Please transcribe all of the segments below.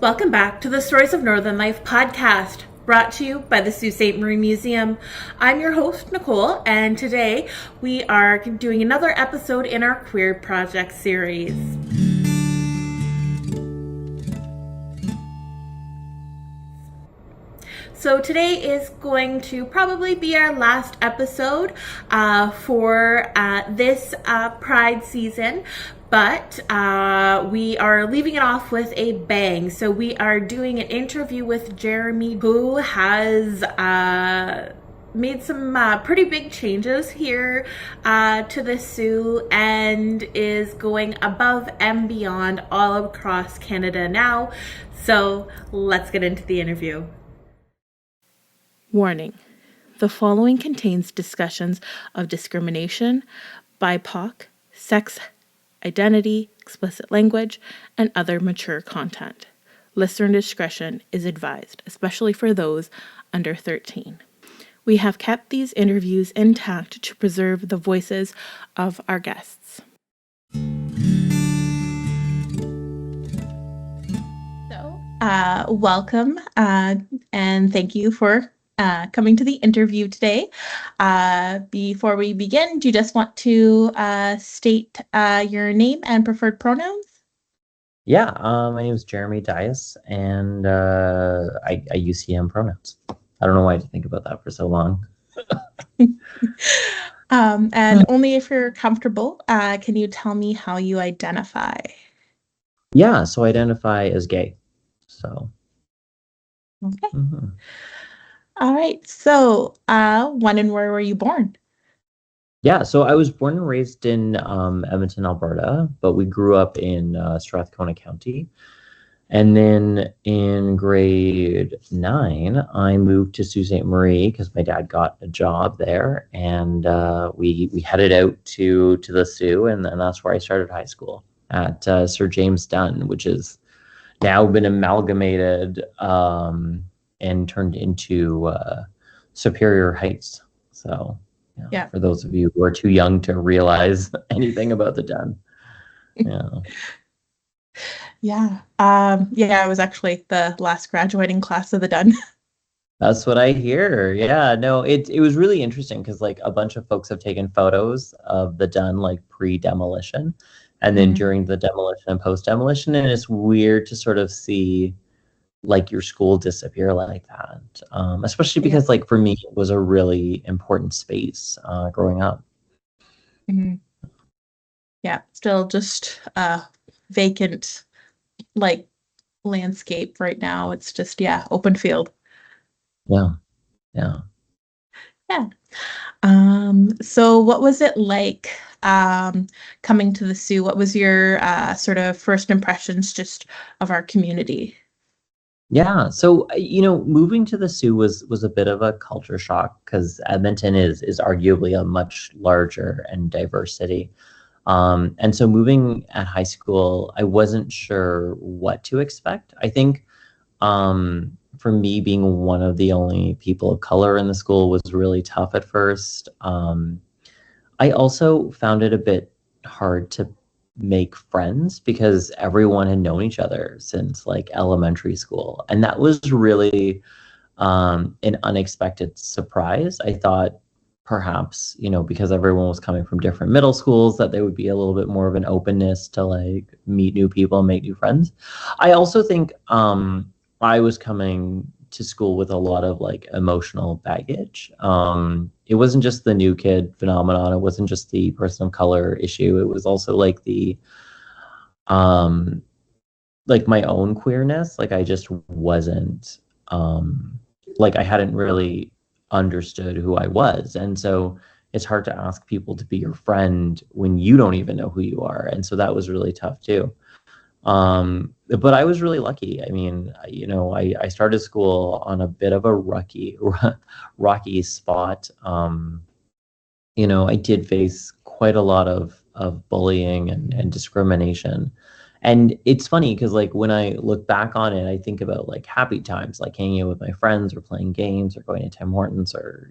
Welcome back to the Stories of Northern Life podcast, brought to you by the Sault Ste. Marie Museum. I'm your host, Nicole, and today we are doing another episode in our Queer Project series. So today is going to probably be our last episode for this Pride season. But we are leaving it off with a bang. So we are doing an interview with Jeremy, who has made some pretty big changes here to the Soo and is going above and beyond all across Canada now. So let's get into the interview. Warning. The following contains discussions of discrimination, BIPOC, sex identity, explicit language, and other mature content. Listener discretion is advised, especially for those under 13. We have kept these interviews intact to preserve the voices of our guests. So, welcome, and thank you for coming to the interview today. Before we begin, do you just want to state your name and preferred pronouns? Yeah, my name is Jeremy DIAS, and I use he, him pronouns. I don't know why I had to think about that for so long. And only if you're comfortable, can you tell me how you identify? Yeah, so I identify as gay. So. Okay. Mm-hmm. All right. So, when and where were you born? Yeah, so I was born and raised in Edmonton, Alberta, but we grew up in Strathcona County. And then in grade 9, I moved to Sault Ste. Marie because my dad got a job there, and we headed out to the Soo, and that's where I started high school at Sir James Dunn, which has now been amalgamated and turned into Superior Heights. So, yeah, for those of you who are too young to realize anything about the Dunn. Yeah. I was actually the last graduating class of the Dunn. That's what I hear. Yeah, no, it was really interesting because like a bunch of folks have taken photos of the Dunn like pre-demolition and then during the demolition and post-demolition, and it's weird to sort of see like your school disappear like that, especially because like for me it was a really important space growing up. Mm-hmm. Yeah, still just vacant like landscape right now. It's just open field. Yeah. So what was it like coming to the Soo? What was your sort of first impressions just of our community? Yeah, so moving to the Soo was a bit of a culture shock because Edmonton is arguably a much larger and diverse city. And so moving at high school, I wasn't sure what to expect. I think for me, being one of the only people of color in the school was really tough at first. I also found it a bit hard to make friends because everyone had known each other since like elementary school. And that was really an unexpected surprise. I thought perhaps, because everyone was coming from different middle schools, that there would be a little bit more of an openness to like meet new people and make new friends. I also think I was coming to school with a lot of like emotional baggage. It wasn't just the new kid phenomenon. It wasn't just the person of color issue. It was also like the like my own queerness. Like I just wasn't like I hadn't really understood who I was. And so it's hard to ask people to be your friend when you don't even know who you are. And so that was really tough too. But I was really lucky. I mean, I started school on a bit of a rocky spot. I did face quite a lot of bullying and discrimination. And it's funny because like when I look back on it, I think about like happy times, like hanging out with my friends or playing games or going to Tim Hortons or,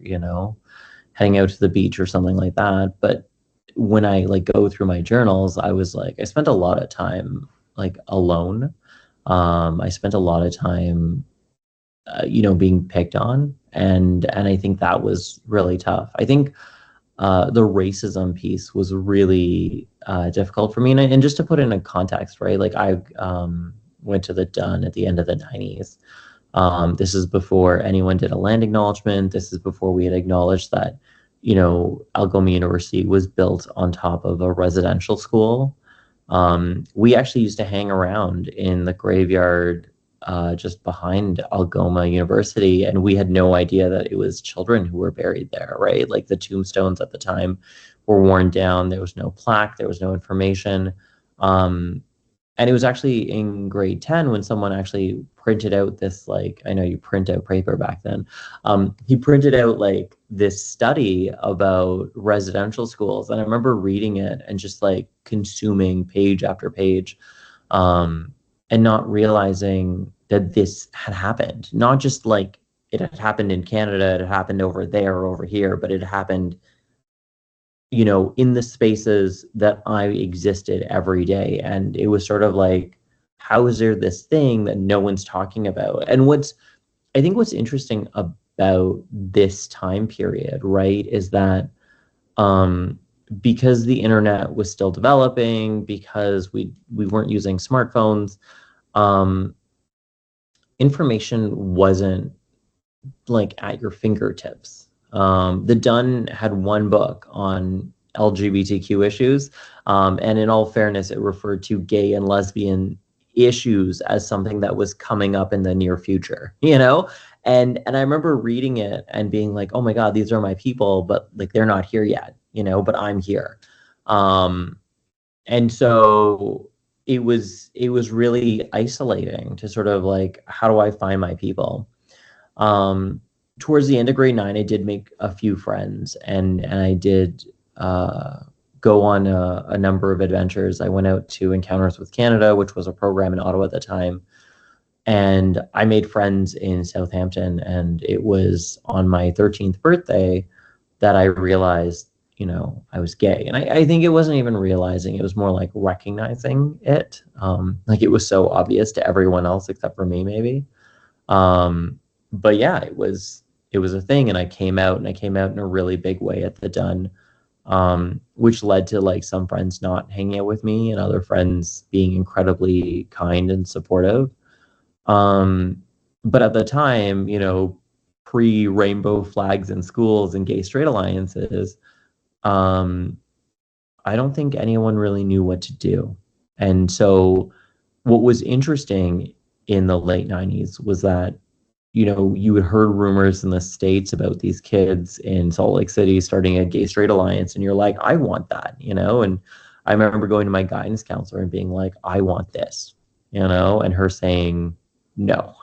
heading out to the beach or something like that. But when I like go through my journals, I was like, I spent a lot of time like alone. I spent a lot of time, being picked on, and I think that was really tough. I think the racism piece was really difficult for me. And just to put in a context, right? Like I went to the Dun at the end of the 90s. This is before anyone did a land acknowledgement. This is before we had acknowledged that, Algoma University was built on top of a residential school. We actually used to hang around in the graveyard just behind Algoma University, and we had no idea that it was children who were buried there, right? Like the tombstones at the time were worn down. There was no plaque, there was no information. And it was actually in grade 10 when someone actually printed out this, like, I know you print out paper back then. He printed out like this study about residential schools. And I remember reading it and just like consuming page after page, and not realizing that this had happened. Not just like it had happened in Canada, it had happened over there or over here, but it happened, in the spaces that I existed every day. And it was sort of like, how is there this thing that no one's talking about? And I think what's interesting about this time period, right, is that because the internet was still developing, because we weren't using smartphones, information wasn't like at your fingertips. The Dun had one book on LGBTQ issues, and in all fairness, it referred to gay and lesbian issues as something that was coming up in the near future, And I remember reading it and being like, oh my God, these are my people, but like they're not here yet, but I'm here. And so it was really isolating to sort of like, how do I find my people? Towards the end of grade 9, I did make a few friends, and I did go on a number of adventures. I went out to Encounters with Canada, which was a program in Ottawa at the time, and I made friends in Southampton. And it was on my 13th birthday that I realized, I was gay. And I think it wasn't even realizing, it was more like recognizing it. Like it was so obvious to everyone else except for me, maybe. But yeah, it was a thing, and I came out in a really big way at the Dun, which led to like some friends not hanging out with me and other friends being incredibly kind and supportive. But at the time, pre-rainbow flags in schools and gay straight alliances, I don't think anyone really knew what to do. And so what was interesting in the late 90s was that, you had heard rumors in the States about these kids in Salt Lake City starting a gay straight alliance, and you're like, I want that, and I remember going to my guidance counselor and being like, I want this, and her saying no.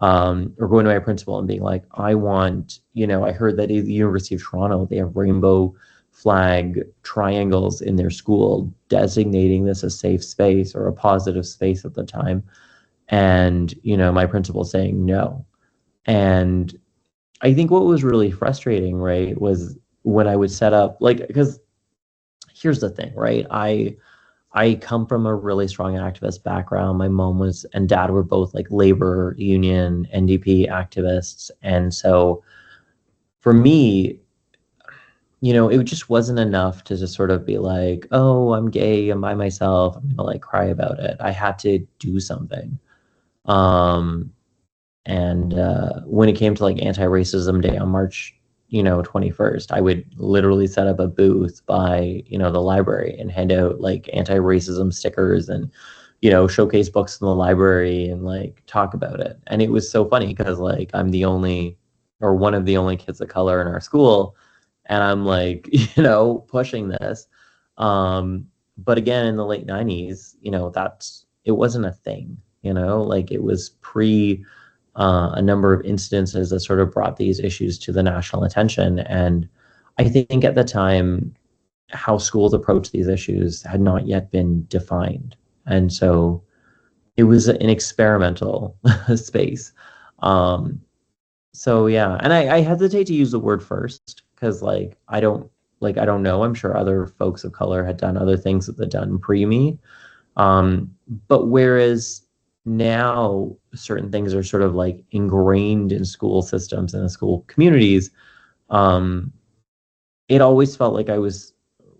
Or going to my principal and being like, I want, I heard that at the University of Toronto, they have rainbow flag triangles in their school designating this a safe space or a positive space at the time. And, my principal saying no. And I think what was really frustrating, right, was when I would set up, like, because here's the thing, right? I come from a really strong activist background. My mom and dad were both like labor union, NDP activists. And so for me, it just wasn't enough to just sort of be like, oh, I'm gay, I'm by myself, I'm gonna like cry about it. I had to do something. And when it came to like Anti-Racism Day on March 21st, I would literally set up a booth by the library and hand out like anti-racism stickers and showcase books in the library and like talk about it. And it was so funny because like I'm the only or one of the only kids of color in our school, and I'm like pushing this. But again, in the late 90s, it wasn't a thing. Like it was pre a number of instances that sort of brought these issues to the national attention. And I think at the time, how schools approach these issues had not yet been defined. And so it was an experimental space. So yeah, and I hesitate to use the word first because I don't know. I'm sure other folks of color had done other things that they'd done pre me. But whereas now certain things are sort of like ingrained in school systems and in school communities. Um, it always felt like I was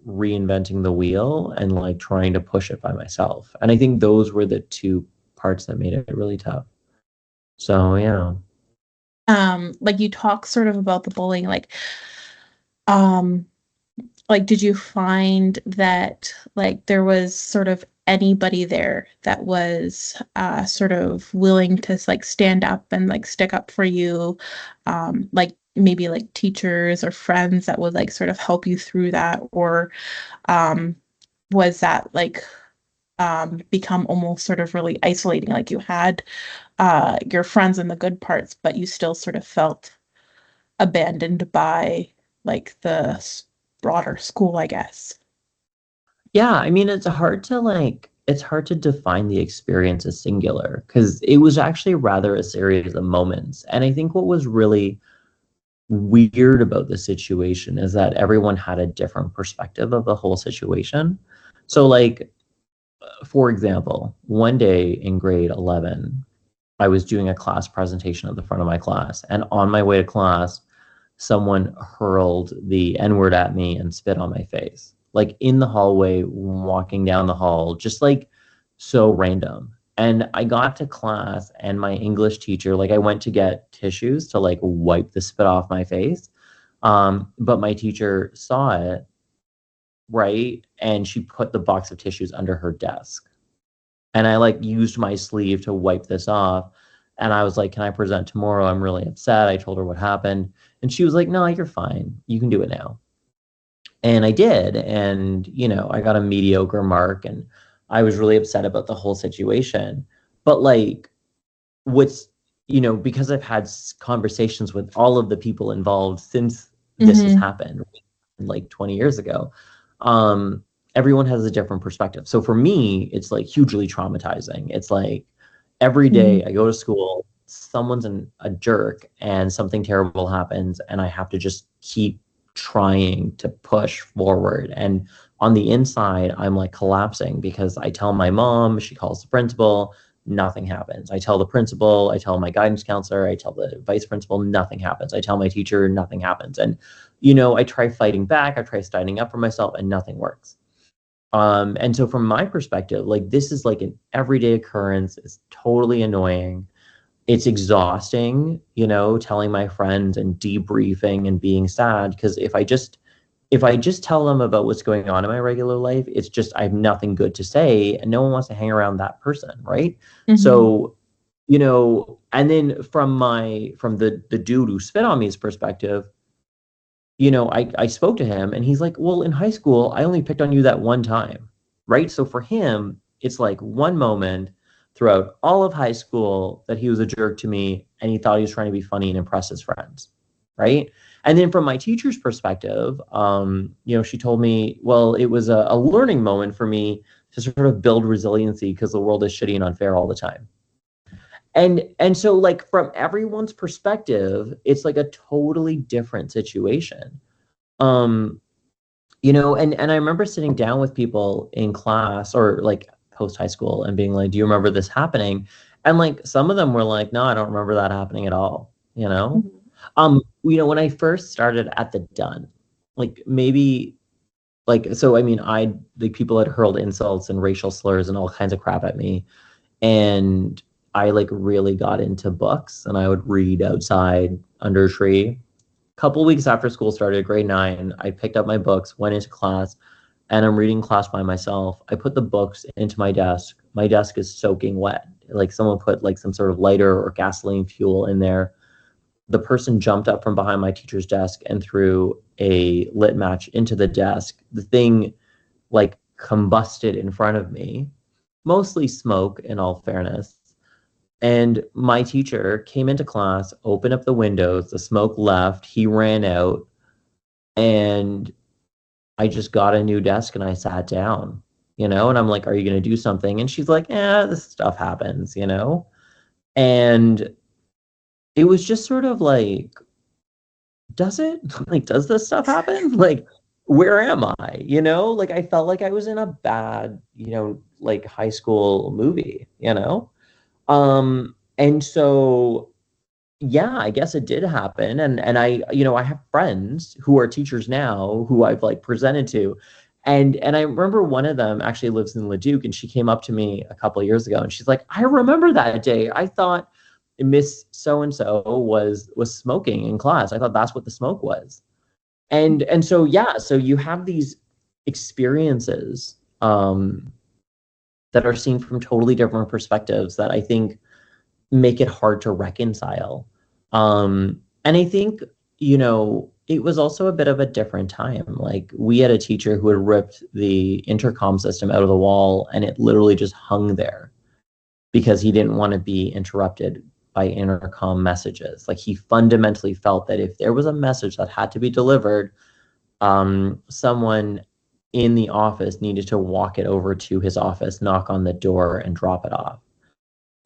reinventing the wheel and like trying to push it by myself. And I think those were the two parts that made it really tough. So yeah. Like you talk sort of about the bullying, um, like did you find that like there was sort of anybody there that was sort of willing to like stand up and like stick up for you, like maybe like teachers or friends that would like sort of help you through that, or um was that like become almost sort of really isolating, like you had your friends in the good parts but you still sort of felt abandoned by like the broader school, I guess. Yeah, I mean it's hard to define the experience as singular because it was actually rather a series of moments. And I think what was really weird about the situation is that everyone had a different perspective of the whole situation. So like for example, one day in grade 11, I was doing a class presentation at the front of my class, and on my way to class, someone hurled the N word at me and spit on my face, like in the hallway, walking down the hall, just like so random. And I got to class, and my English teacher, like, I went to get tissues to like wipe the spit off my face. But my teacher saw it, right? And she put the box of tissues under her desk. And I like used my sleeve to wipe this off. And I was like, can I present tomorrow? I'm really upset. I told her what happened. And she was like, no, you're fine. You can do it now. And I did. And, you know, I got a mediocre mark and I was really upset about the whole situation. But like, what's, you know, because I've had conversations with all of the people involved since this has happened, like 20 years ago, everyone has a different perspective. So for me, it's like hugely traumatizing. It's like every day I go to school, someone's a jerk and something terrible happens, and I have to just keep trying to push forward. And on the inside, I'm like collapsing because I tell my mom, she calls the principal, nothing happens. I tell the principal, I tell my guidance counselor, I tell the vice principal, nothing happens. I tell my teacher, nothing happens. And, you know, I try fighting back, I try standing up for myself, and nothing works. And so from my perspective, like this is like an everyday occurrence. It's totally annoying. It's exhausting, you know, telling my friends and debriefing and being sad. Because if I just tell them about what's going on in my regular life, it's just I have nothing good to say and no one wants to hang around that person, right? So, you know, and then from the dude who spit on me's perspective, you know, I spoke to him and he's like, well, in high school, I only picked on you that one time, right? So for him, it's like one moment throughout all of high school that he was a jerk to me and he thought he was trying to be funny and impress his friends, right? And then from my teacher's perspective, you know, she told me, well, it was a learning moment for me to sort of build resiliency because the world is shitty and unfair all the time. And so like from everyone's perspective, it's like a totally different situation. Um, you know, and I remember sitting down with people in class or like post high school and being like, do you remember this happening? And like some of them were like, no, I don't remember that happening at all, you know? You know, when I first started at the Dun, like maybe like so I mean I the people had hurled insults and racial slurs and all kinds of crap at me. And I like really got into books and I would read outside under a tree. A couple weeks after school started, grade 9, I picked up my books, went into class, and I'm reading class by myself. I put the books into my desk. My desk is soaking wet. Like someone put like some sort of lighter or gasoline fuel in there. The person jumped up from behind my teacher's desk and threw a lit match into the desk. The thing like combusted in front of me, mostly smoke in all fairness. And my teacher came into class, opened up the windows, the smoke left, he ran out, and I just got a new desk and I sat down, you know, and I'm like, are you going to do something? And she's like, yeah, this stuff happens, you know? And it was just sort of like, does it? Like, does this stuff happen? Like, where am I? You know, like I felt like I was in a bad, you know, like high school movie, you know? And so, yeah, I guess it did happen. And I, I have friends who are teachers now who I've like presented to. And I remember one of them actually lives in Leduc, and she came up to me a couple of years ago and she's like, I remember that day. I thought Miss so and so was smoking in class. I thought that's what the smoke was. And so yeah, so you have these experiences that are seen from totally different perspectives that I think make it hard to reconcile. And I think, it was also a bit of a different time. Like we had a teacher who had ripped the intercom system out of the wall and it literally just hung there because he didn't want to be interrupted by intercom messages. Like he fundamentally felt that if there was a message that had to be delivered, someone in the office needed to walk it over to his office, knock on the door, and drop it off.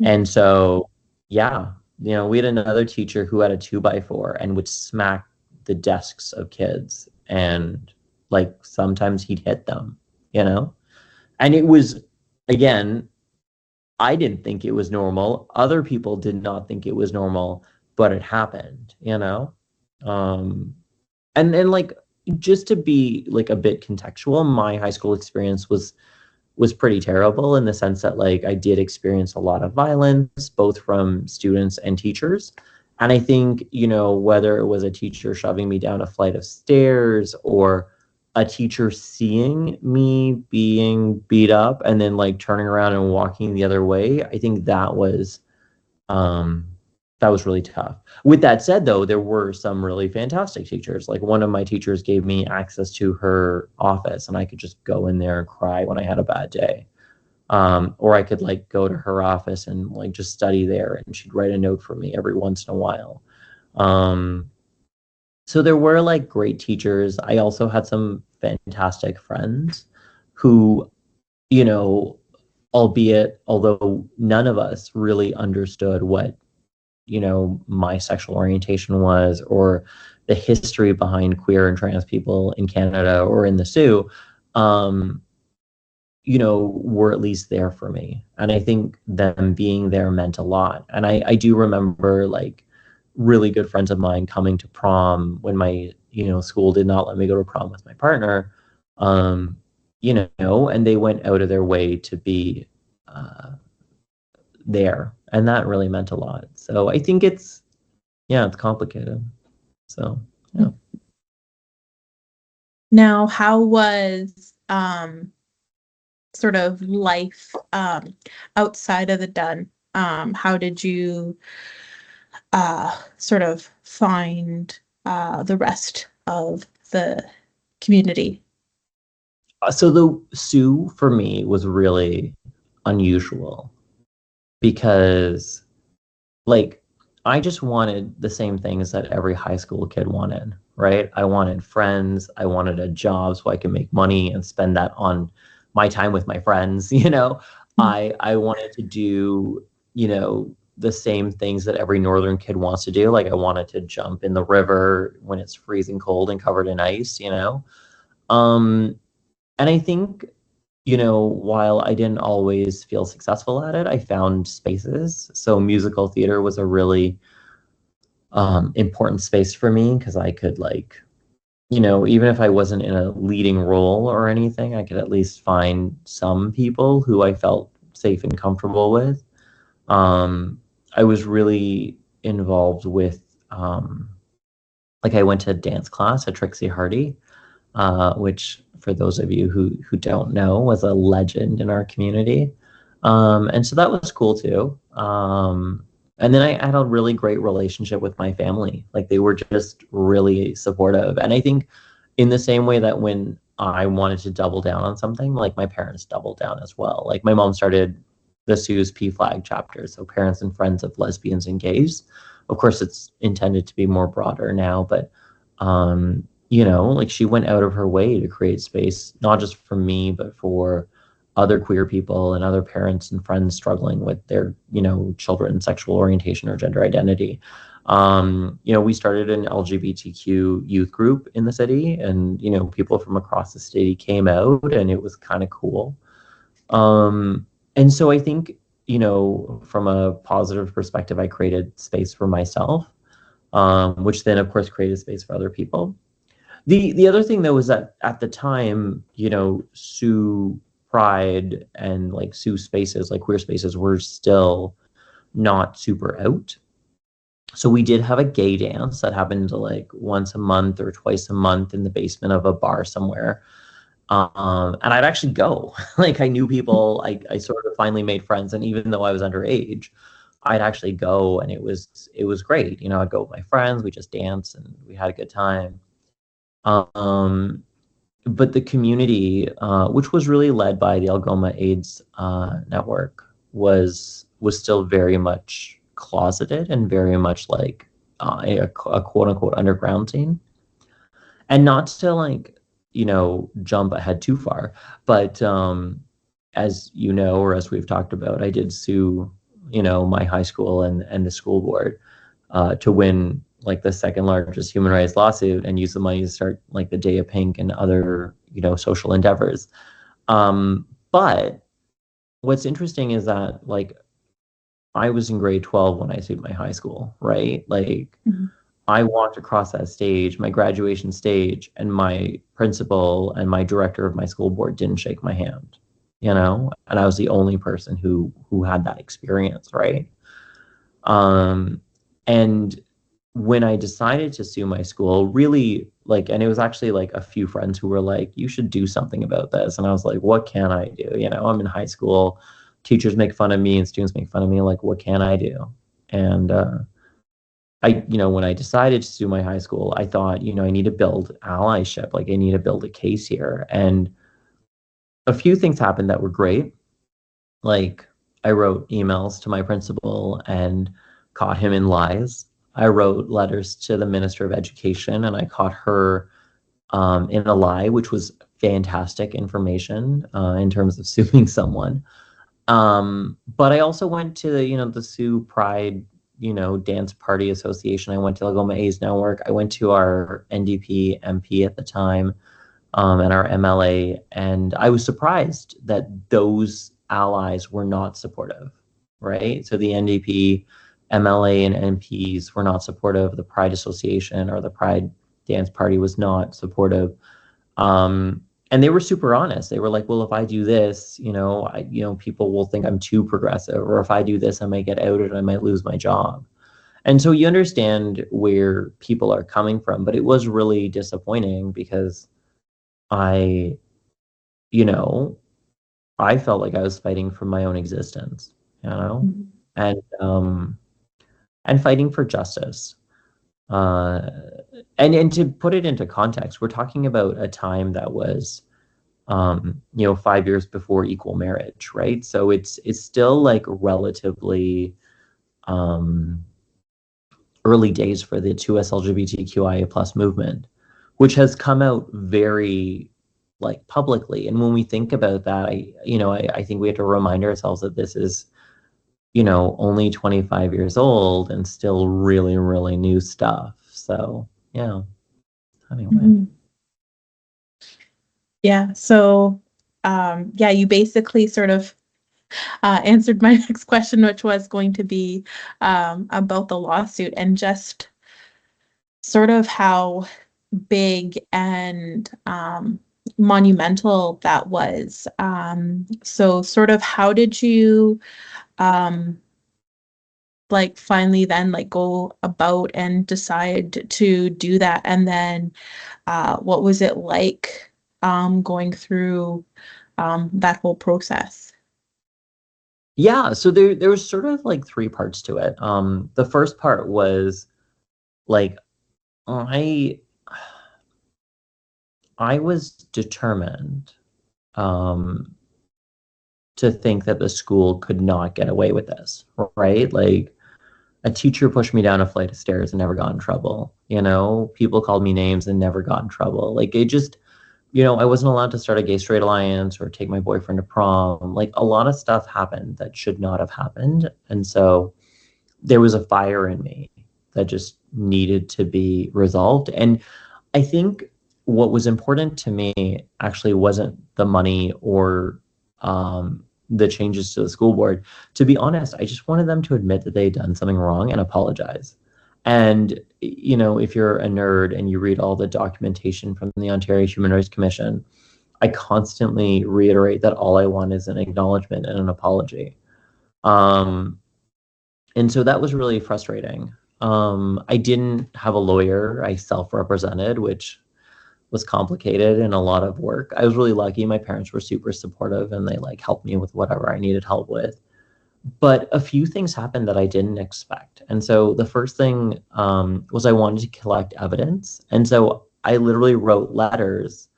And so, yeah, we had another teacher who had a 2x4 and would smack the desks of kids, and like sometimes he'd hit them, and it was, again, I didn't think it was normal. Other people did not think it was normal, but it happened, and like, just to be like a bit contextual, my high school experience was pretty terrible in the sense that like I did experience a lot of violence, both from students and teachers. And I think, whether it was a teacher shoving me down a flight of stairs or a teacher seeing me being beat up and then like turning around and walking the other way, I think that was really tough. With that said, though, there were some really fantastic teachers. Like one of my teachers gave me access to her office and I could just go in there and cry when I had a bad day. Or I could like go to her office and like just study there and she'd write a note for me every once in a while. So there were like great teachers. I also had some fantastic friends who, although none of us really understood what, my sexual orientation was or the history behind queer and trans people in Canada or in the Sioux, were at least there for me. And I think them being there meant a lot. And I do remember like really good friends of mine coming to prom when my, school did not let me go to prom with my partner, and they went out of their way to be there. And that really meant a lot. So I think it's complicated. So, yeah. Now, how was sort of life outside of the DUN? How did you sort of find the rest of the community? So the Sioux for me was really unusual because like I just wanted the same things that every high school kid wanted, right? I wanted friends, I wanted a job so I could make money and spend that on my time with my friends, I wanted to do, the same things that every northern kid wants to do. Like I wanted to jump in the river when it's freezing cold and covered in ice, and I think, while I didn't always feel successful at it, I found spaces. So musical theater was a really important space for me because I could like, even if I wasn't in a leading role or anything, I could at least find some people who I felt safe and comfortable with. I was really involved with, like I went to dance class at Trixie Hardy, which for those of you who don't know was a legend in our community. And so that was cool too. And then I had a really great relationship with my family. Like they were just really supportive. And I think in the same way that when I wanted to double down on something, like my parents doubled down as well. Like my mom started the Sioux's PFLAG chapter, so Parents and Friends of Lesbians and Gays. Of course, it's intended to be more broader now, but like she went out of her way to create space, not just for me, but for other queer people and other parents and friends struggling with their, children's sexual orientation or gender identity. We started an LGBTQ youth group in the city, and, people from across the city came out, and it was kind of cool. And so I think, from a positive perspective, I created space for myself, which then of course created space for other people. The other thing though was that at the time, Sioux Pride and like Sioux spaces, like queer spaces, were still not super out. So we did have a gay dance that happened like once a month or twice a month in the basement of a bar somewhere. And I'd actually go. Like I knew people, I sort of finally made friends, and even though I was underage, I'd actually go, and it was great. I'd go with my friends, we just danced and we had a good time. Um, but the community, which was really led by the Algoma AIDS network, was still very much closeted and very much like a quote unquote underground scene. And not to like, jump ahead too far, but as or as we've talked about, I did sue, my high school and the school board to win like the second largest human rights lawsuit and use the money to start like the Day of Pink and other, social endeavors. But what's interesting is that like I was in grade 12 when I sued my high school, right? Like I walked across that stage, my graduation stage, and my principal and my director of my school board didn't shake my hand, and I was the only person who had that experience, right? And when I decided to sue my school, really like, and it was actually like a few friends who were like, you should do something about this. And I was like, what can I do? I'm in high school, teachers make fun of me and students make fun of me. Like, what can I do? And when I decided to sue my high school, I thought, I need to build allyship. Like I need to build a case here. And a few things happened that were great. Like I wrote emails to my principal and caught him in lies. I wrote letters to the Minister of Education and I caught her in a lie, which was fantastic information in terms of suing someone. But I also went to the Sioux Pride, Dance Party Association. I went to Algoma AIDS Network. I went to our NDP MP at the time, and our MLA, and I was surprised that those allies were not supportive, right? So the NDP, MLA, and MPs were not supportive. The Pride Association or the Pride Dance Party was not supportive. And they were super honest. They were like, well, if I do this, people will think I'm too progressive, or if I do this, I might get outed, I might lose my job. And so you understand where people are coming from, but it was really disappointing because I felt like I was fighting for my own existence, and fighting for justice. And to put it into context, we're talking about a time that was 5 years before equal marriage, right? So it's still like relatively early days for the 2S LGBTQIA plus movement, which has come out very like publicly. And when we think about that, I think we have to remind ourselves that this is only 25 years old and still really, really new stuff. So, yeah. Anyway. Yeah. So, you basically sort of answered my next question, which was going to be about the lawsuit and just sort of how big and monumental that was. So sort of how did you like finally then like go about and decide to do that? And then what was it like going through that whole process? Yeah, so there was sort of like three parts to it. The first part was like I was determined to think that the school could not get away with this, right? Like a teacher pushed me down a flight of stairs and never got in trouble. People called me names and never got in trouble. Like it just, I wasn't allowed to start a gay straight alliance or take my boyfriend to prom. Like a lot of stuff happened that should not have happened. And so there was a fire in me that just needed to be resolved. And I think what was important to me actually wasn't the money or the changes to the school board, to be honest, I just wanted them to admit that they had done something wrong and apologize. And, you know, if you're a nerd and you read all the documentation from the Ontario Human Rights Commission, I constantly reiterate that all I want is an acknowledgement and an apology. And so that was really frustrating. I didn't have a lawyer. I self-represented, which was complicated and a lot of work. I was really lucky. My parents were super supportive and they like helped me with whatever I needed help with. But a few things happened that I didn't expect. And so the first thing was I wanted to collect evidence. And so I literally wrote letters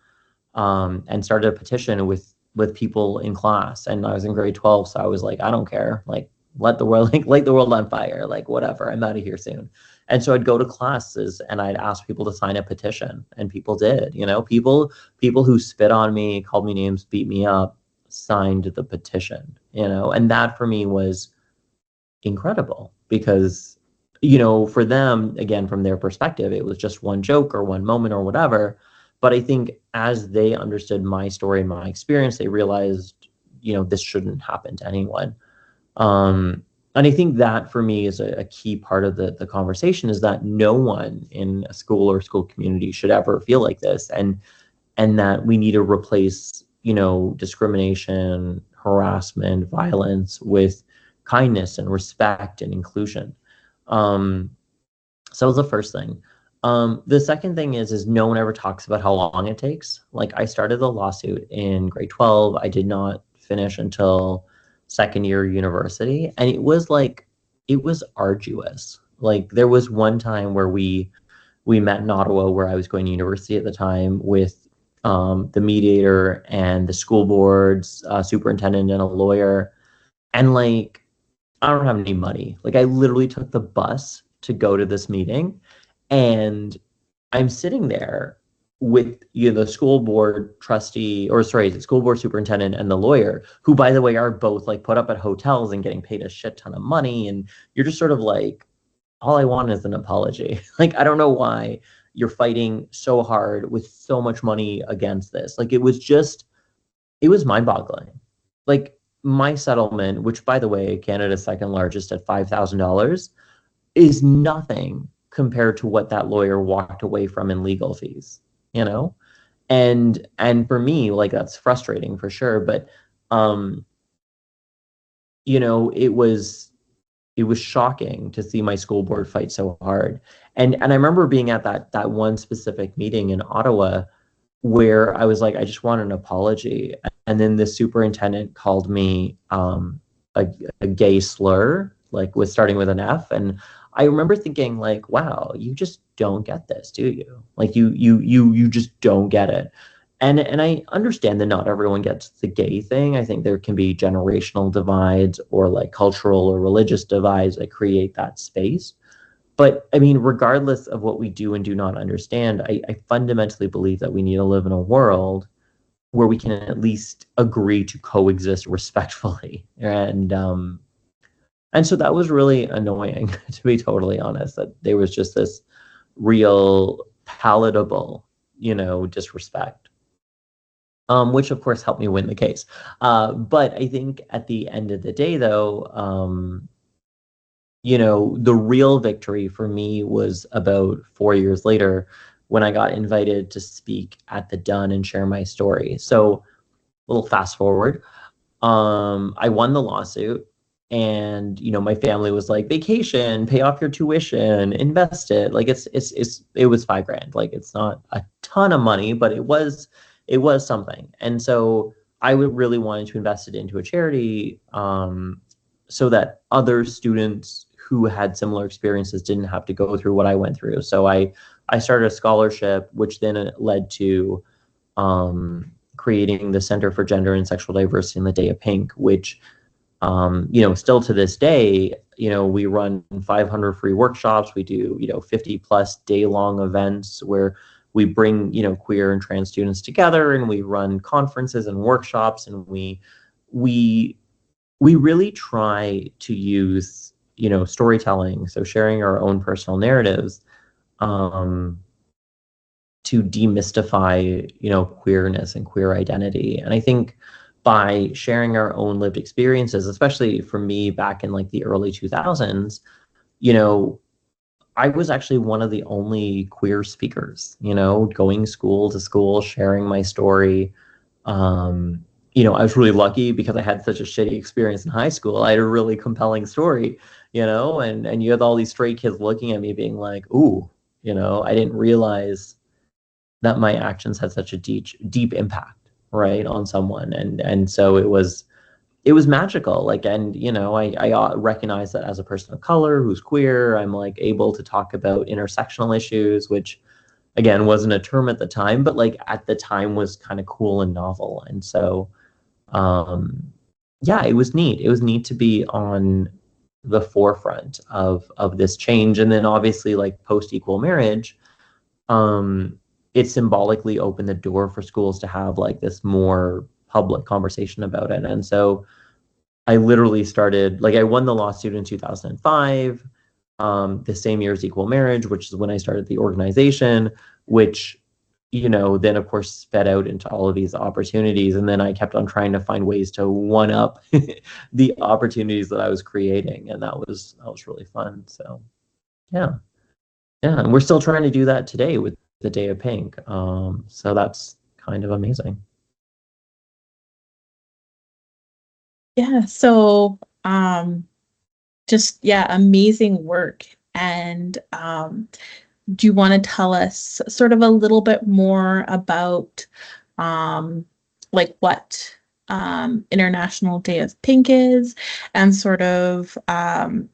and started a petition with people in class. And I was in grade 12, so I was like, I don't care. Like, let the world light the world on fire. Like, whatever. I'm out of here soon. And so I'd go to classes and I'd ask people to sign a petition, and people did. You know, people who spit on me, called me names, beat me up, signed the petition. You know, and that for me was incredible because, you know, for them, again, from their perspective, it was just one joke or one moment or whatever. But I think as they understood my story and my experience, they realized, you know, this shouldn't happen to anyone. And I think that for me is a key part of the conversation, is that no one in a school or school community should ever feel like this, and that we need to replace, you know, discrimination, harassment, violence with kindness and respect and inclusion. So that was the first thing. The second thing is no one ever talks about how long it takes. Like, I started the lawsuit in grade 12. I did not finish until second year university. And it was arduous. Like, there was one time where we met in Ottawa, where I was going to university at the time, with the mediator and the school board's superintendent and a lawyer. And like, I don't have any money. Like, I literally took the bus to go to this meeting, and I'm sitting there with, you know, the school board trustee, or sorry, the school board superintendent and the lawyer, who, by the way, are both like put up at hotels and getting paid a shit ton of money. And you're just sort of like, all I want is an apology. Like, I don't know why you're fighting so hard with so much money against this. Like, it was mind-boggling. Like, my settlement, which, by the way, Canada's second largest at $5,000, is nothing compared to what that lawyer walked away from in legal fees, you know? And for me, like, that's frustrating for sure. But, you know, it was shocking to see my school board fight so hard. And I remember being at that one specific meeting in Ottawa where I was like, I just want an apology. And then the superintendent called me a gay slur, like, with starting with an F. And I remember thinking, like, wow, you just don't get this, do you? Like, you just don't get it. And I understand that not everyone gets the gay thing. I think there can be generational divides or like cultural or religious divides that create that space. But I mean, regardless of what we do and do not understand, I fundamentally believe that we need to live in a world where we can at least agree to coexist respectfully. And so that was really annoying, to be totally honest, that there was just this real palatable, you know, disrespect, which of course helped me win the case. But I think at the end of the day, though, you know, the real victory for me was about 4 years later, when I got invited to speak at the Dun and share my story. So, a little fast forward, I won the lawsuit. And, you know, my family was like, vacation, pay off your tuition, invest it. Like, it was $5,000. Like, it's not a ton of money, but it was something. And so I really wanted to invest it into a charity, so that other students who had similar experiences didn't have to go through what I went through. So I started a scholarship, which then led to creating the Center for Gender and Sexual Diversity in the Day of Pink, which, you know, still to this day, you know, we run 500 free workshops. We do, you know, 50 plus day-long events where we bring, you know, queer and trans students together, and we run conferences and workshops, and we really try to use, you know, storytelling, so sharing our own personal narratives, to demystify, you know, queerness and queer identity. And I think by sharing our own lived experiences, especially for me back in like the early 2000s, you know, I was actually one of the only queer speakers, you know, going school to school, sharing my story. Um, you know, I was really lucky because I had such a shitty experience in high school. I had a really compelling story, you know, and you had all these straight kids looking at me being like, ooh, you know, I didn't realize that my actions had such a deep impact, right, on someone. And so it was magical. Like, and you know, I recognize that as a person of color who's queer, I'm like able to talk about intersectional issues, which again wasn't a term at the time, but like at the time was kind of cool and novel. And so yeah, it was neat. It was neat to be on the forefront of this change. And then obviously like post equal marriage, um, it symbolically opened the door for schools to have like this more public conversation about it. And so I literally started, like I won the lawsuit in 2005, the same year as equal marriage, which is when I started the organization, which, you know, then of course sped out into all of these opportunities. And then I kept on trying to find ways to one up the opportunities that I was creating. And that was really fun. So yeah. Yeah. And we're still trying to do that today with the Day of Pink. So that's kind of amazing. Yeah, so just yeah, amazing work. And do you want to tell us sort of a little bit more about like what International Day of Pink is and sort of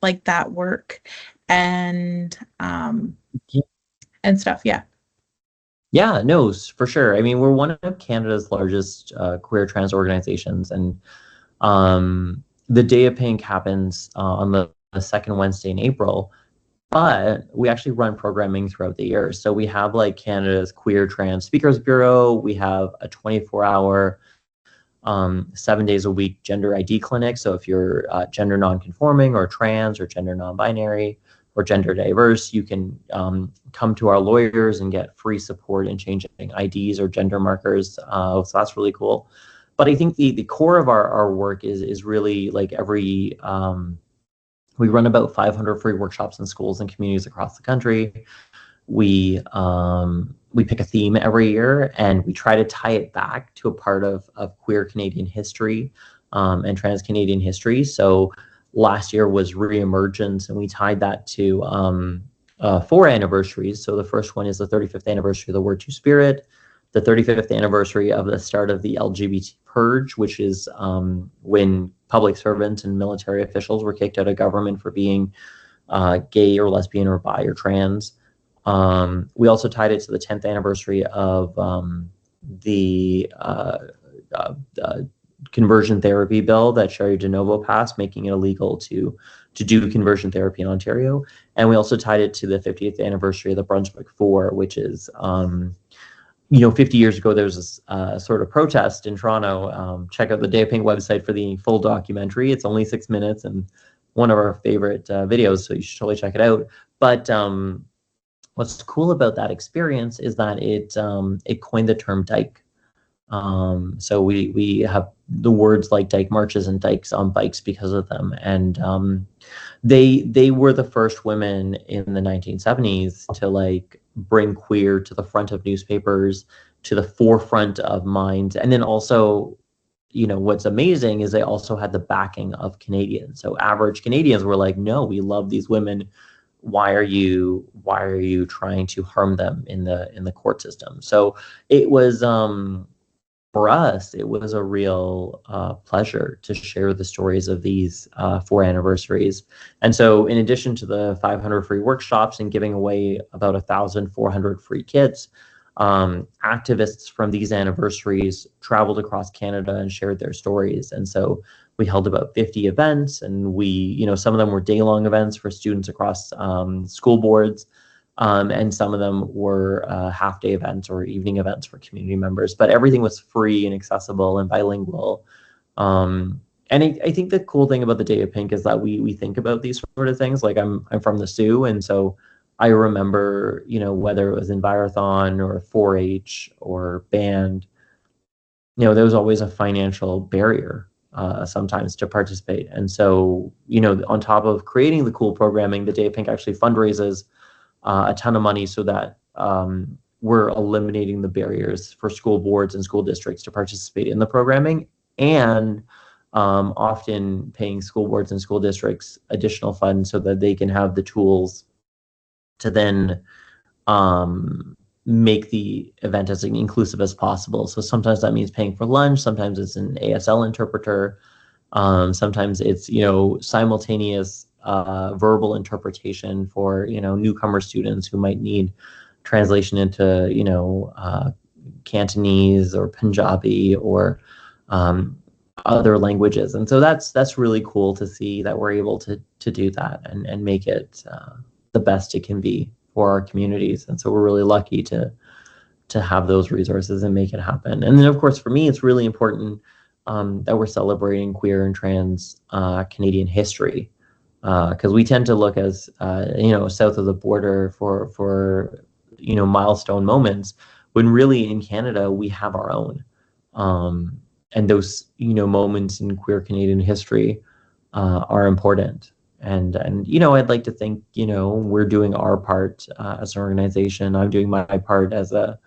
like that work and and stuff, yeah. Yeah, no, for sure. I mean, we're one of Canada's largest queer trans organizations, and the Day of Pink happens on the second Wednesday in April, but we actually run programming throughout the year. So we have like Canada's Queer Trans Speakers Bureau. We have a 24-hour, 7 days a week gender ID clinic. So if you're gender nonconforming or trans or gender non-binary or gender diverse, you can come to our lawyers and get free support in changing IDs or gender markers. So that's really cool. But I think the core of our work is really like every we run about 500 free workshops in schools and communities across the country. We pick a theme every year and we try to tie it back to a part of queer Canadian history and trans Canadian history. So last year was reemergence, and we tied that to 4 anniversaries. So the first one is the 35th anniversary of the Word to Spirit, the 35th anniversary of the start of the LGBT purge, which is when public servants and military officials were kicked out of government for being gay or lesbian or bi or trans. We also tied it to the 10th anniversary of the conversion therapy bill that Sherry DeNovo passed, making it illegal to do conversion therapy in Ontario. And we also tied it to the 50th anniversary of the Brunswick Four, which is, 50 years ago, there was this sort of protest in Toronto. Check out the Day of Pink website for the full documentary. It's only 6 minutes and one of our favorite videos, so you should totally check it out. But what's cool about that experience is that it coined the term dyke. So we have the words like dyke marches and dykes on bikes because of them. And they were the first women in the 1970s to like bring queer to the front of newspapers, to the forefront of minds. And then also, what's amazing is they also had the backing of Canadians. So average Canadians were like, no, we love these women. Why are you trying to harm them in the court system? So it was for us, it was a real pleasure to share the stories of these 4 anniversaries. And so in addition to the 500 free workshops and giving away about 1,400 free kits, activists from these anniversaries traveled across Canada and shared their stories. And so we held about 50 events, and some of them were day-long events for students across school boards. And some of them were half-day events or evening events for community members, but everything was free and accessible and bilingual. And I think the cool thing about the Day of Pink is that we think about these sort of things. Like I'm from the Sioux, and so I remember, whether it was Envirothon or 4-H or band, there was always a financial barrier sometimes to participate. And so, on top of creating the cool programming, the Day of Pink actually fundraises a ton of money so that we're eliminating the barriers for school boards and school districts to participate in the programming, and often paying school boards and school districts additional funds so that they can have the tools to then make the event as inclusive as possible. So sometimes that means paying for lunch, sometimes it's an ASL interpreter, sometimes it's, simultaneous verbal interpretation for, newcomer students who might need translation into, Cantonese or Punjabi or other languages. And so that's really cool to see that we're able to do that and make it the best it can be for our communities. And so we're really lucky to have those resources and make it happen. And then, of course, for me, it's really important that we're celebrating queer and trans Canadian history, because we tend to look as south of the border for milestone moments, when really in Canada we have our own, and those moments in queer Canadian history are important. And I'd like to think we're doing our part as an organization. I'm doing my part as a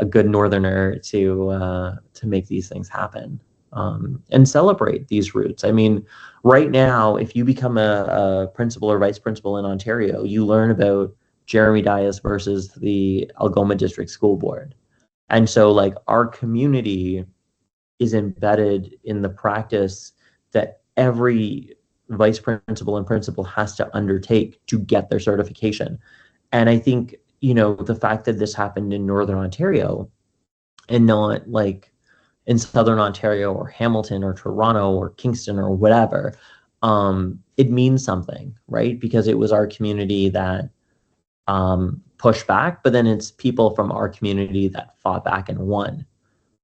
good Northerner to make these things happen, and celebrate these roots. I mean, right now, if you become a principal or vice principal in Ontario, you learn about Jeremy DIAS versus the Algoma District School Board. And so, like, our community is embedded in the practice that every vice principal and principal has to undertake to get their certification. And I think, the fact that this happened in Northern Ontario and not like in Southern Ontario or Hamilton or Toronto or Kingston or whatever, it means something, right? Because it was our community that pushed back, but then it's people from our community that fought back and won,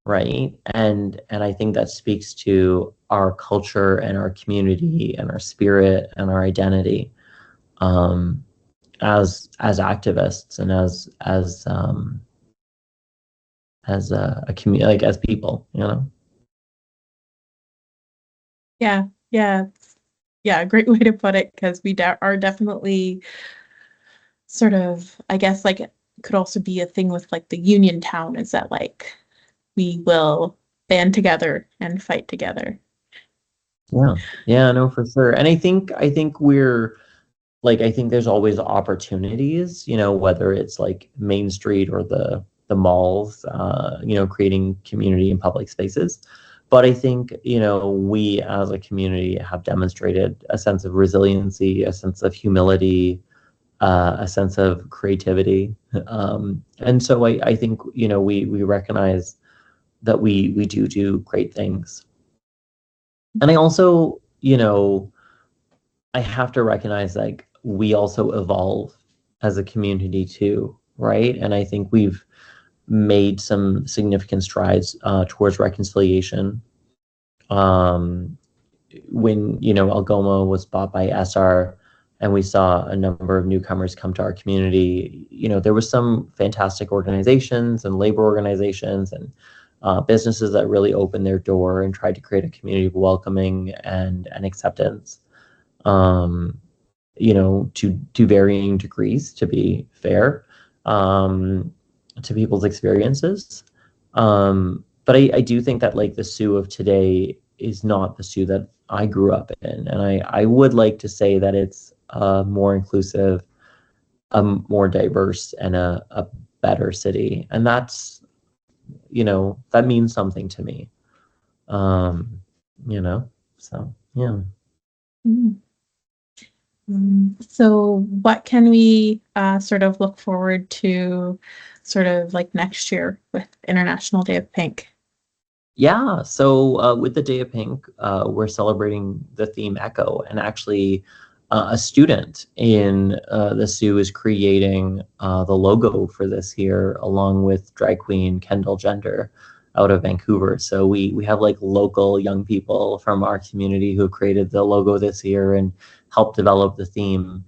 right? And I think that speaks to our culture and our community and our spirit and our identity as activists and as a community, like as people, Yeah, great way to put it, because we are definitely sort of, I guess, like, it could also be a thing with like the Union Town, is that like we will band together and fight together. Yeah, no, for sure. And I think we're like, I think there's always opportunities, whether it's like Main Street or the malls, creating community in public spaces. But I think, we as a community have demonstrated a sense of resiliency, a sense of humility, a sense of creativity. And so I think, we recognize that we do great things. And I also, I have to recognize, like, we also evolve as a community too, right? And I think we've made some significant strides towards reconciliation. When, Algoma was bought by SR and we saw a number of newcomers come to our community, there was some fantastic organizations and labor organizations and businesses that really opened their door and tried to create a community of welcoming and acceptance, to varying degrees, to be fair, to people's experiences. But I do think that, like, the Sioux of today is not the Sioux that I grew up in. And I would like to say that it's more inclusive, a more diverse, and a better city. And that's, that means something to me. So, yeah. So what can we sort of look forward to sort of like next year with International Day of Pink? Yeah, so with the Day of Pink, we're celebrating the theme Echo, and actually a student in the Sioux is creating the logo for this year, along with drag queen Kendall Gender out of Vancouver. So we have like local young people from our community who created the logo this year and helped develop the theme.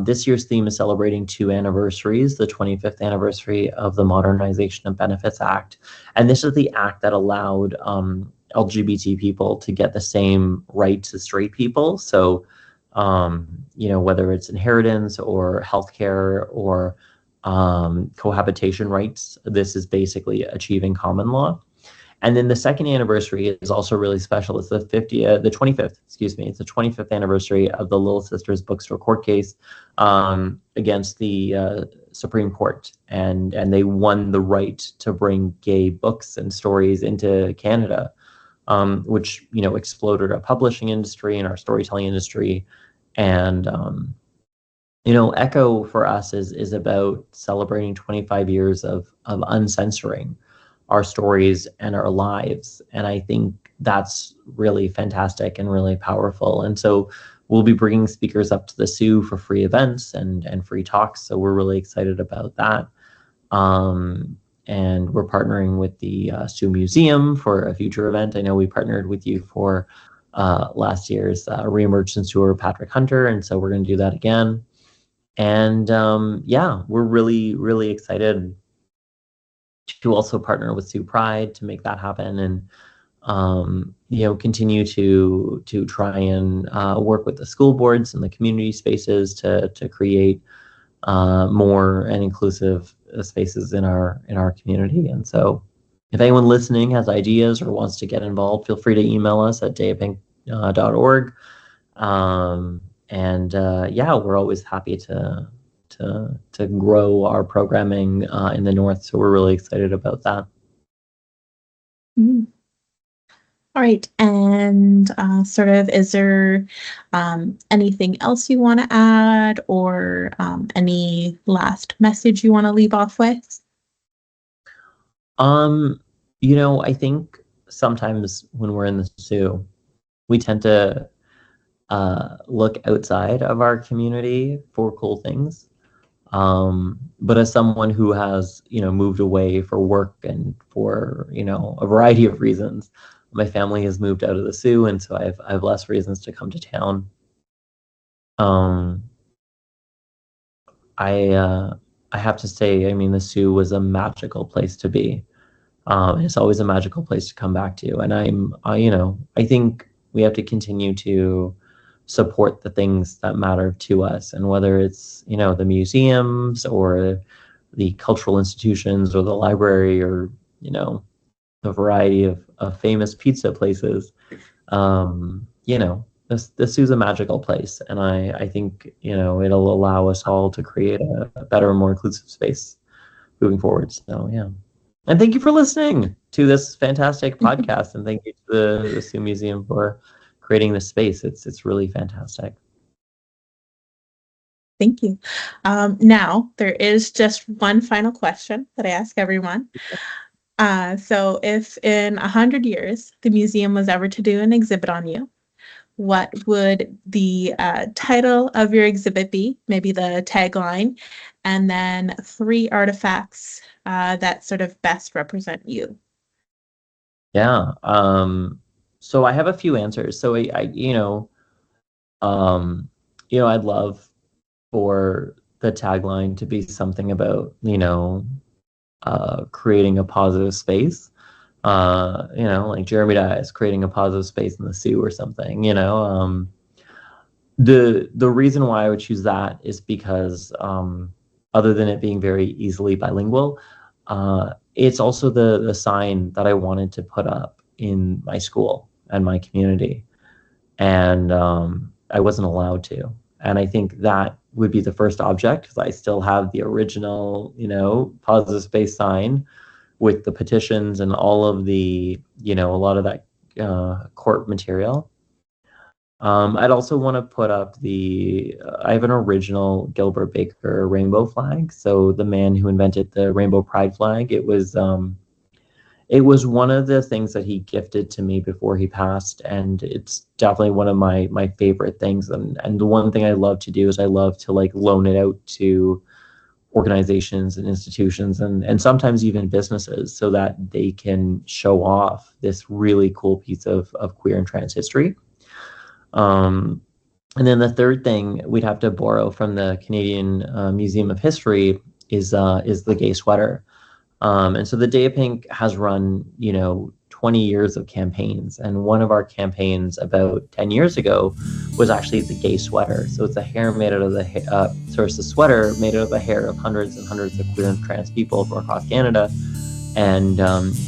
This year's theme is celebrating 2 anniversaries, the 25th anniversary of the Modernization of Benefits Act. And this is the act that allowed LGBT people to get the same rights as straight people. So, whether it's inheritance or healthcare or cohabitation rights, this is basically achieving common law. And then the second anniversary is also really special. It's the 25th, excuse me. It's the 25th anniversary of the Little Sisters bookstore court case against the Supreme Court, and they won the right to bring gay books and stories into Canada, which exploded our publishing industry and our storytelling industry. And Echo for us is about celebrating 25 years of uncensoring our stories and our lives. And I think that's really fantastic and really powerful. And so we'll be bringing speakers up to the Soo for free events and free talks. So we're really excited about that. And we're partnering with the Soo Museum for a future event. I know we partnered with you for last year's Reemergence Tour, Patrick Hunter. And so we're going to do that again. And we're really, really excited to also partner with Soo Pride to make that happen, and continue to try and work with the school boards and the community spaces to create more and inclusive spaces in our community. And so if anyone listening has ideas or wants to get involved, feel free to email us at dayofpink.org. We're always happy to grow our programming in the North. So we're really excited about that. Mm. All right. And is there anything else you want to add, or any last message you want to leave off with? I think sometimes when we're in the Soo, we tend to look outside of our community for cool things. But as someone who has, moved away for work and for, a variety of reasons, my family has moved out of the Soo, and so I have less reasons to come to town. I have to say, the Soo was a magical place to be. It's always a magical place to come back to, and I think we have to continue to support the things that matter to us, and whether it's the museums or the cultural institutions or the library or a variety of famous pizza places, the Soo's a magical place, and I think it'll allow us all to create a better, more inclusive space moving forward. So and thank you for listening to this fantastic podcast, and thank you to the Soo Museum for creating this space. It's really fantastic. Thank you. Now, there is just one final question that I ask everyone. So if in 100 years the museum was ever to do an exhibit on you, what would the title of your exhibit be? Maybe the tagline, and then 3 artifacts that sort of best represent you. Yeah. So I have a few answers. So I'd love for the tagline to be something about, creating a positive space, like Jeremy DIAS creating a positive space in the Soo or something, the reason why I would choose that is because, other than it being very easily bilingual, it's also the sign that I wanted to put up in my school and my community, and I wasn't allowed to. And I think that would be the first object, because I still have the original, positive space sign with the petitions and all of the, a lot of that court material. I'd also want to put up I have an original Gilbert Baker rainbow flag. So the man who invented the rainbow pride flag, it was one of the things that he gifted to me before he passed, and it's definitely one of my favorite things. And the one thing I love to do is I love to loan it out to organizations and institutions and sometimes even businesses, so that they can show off this really cool piece of queer and trans history. And And then the third thing we'd have to borrow from the Canadian Museum of History is the gay sweater. And so the Day of Pink has run, 20 years of campaigns. And one of our campaigns about 10 years ago was actually the gay sweater. So it's a hair made out of it's a sweater made out of the hair of hundreds and hundreds of queer and trans people from across Canada. And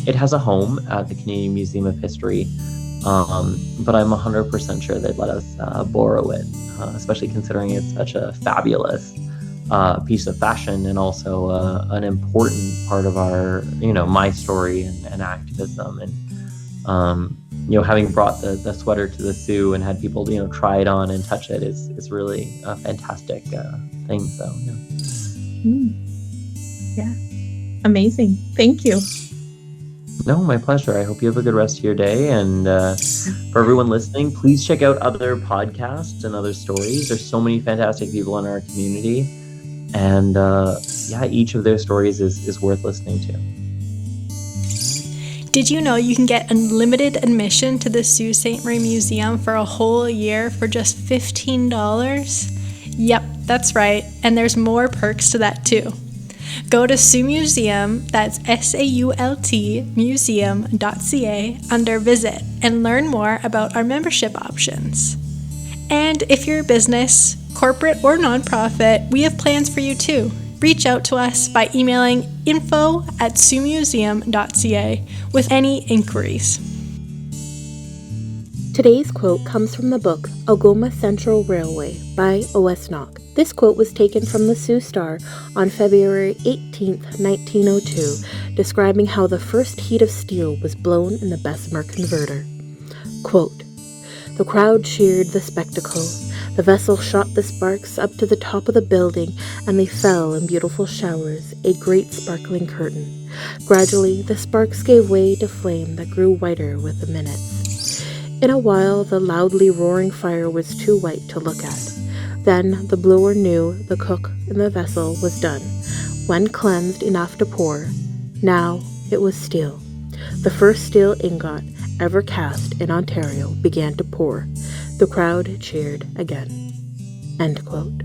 it has a home at the Canadian Museum of History. But I'm 100% sure they'd let us borrow it, especially considering it's such a fabulous piece of fashion and also an important part of our, my story and activism. And, having brought the sweater to the Sioux and had people, try it on and touch it is really a fantastic thing. So, yeah. Yeah. Amazing. Thank you. No, my pleasure. I hope you have a good rest of your day. And for everyone listening, please check out other podcasts and other stories. There's so many fantastic people in our community. And each of their stories is worth listening to. Did you know you can get unlimited admission to the Sault Ste. Marie Museum for a whole year for just $15? Yep, that's right. And there's more perks to that too. Go to Sault Museum, that's SAULT museum.ca, under Visit and learn more about our membership options. And if you're a business, corporate or nonprofit, we have plans for you too. Reach out to us by emailing info@saultmuseum.ca with any inquiries. Today's quote comes from the book Algoma Central Railway by O.S. Knock. This quote was taken from the Sioux Star on February 18, 1902, describing how the first heat of steel was blown in the Bessemer converter. Quote, "The crowd cheered the spectacle. The vessel shot the sparks up to the top of the building, and they fell in beautiful showers, a great sparkling curtain. Gradually, the sparks gave way to flame that grew whiter with the minutes. In a while, the loudly roaring fire was too white to look at. Then the blower knew the cook in the vessel was done, when cleansed enough to pour. Now it was steel. The first steel ingot ever cast in Ontario began to pour. The crowd cheered again." End quote.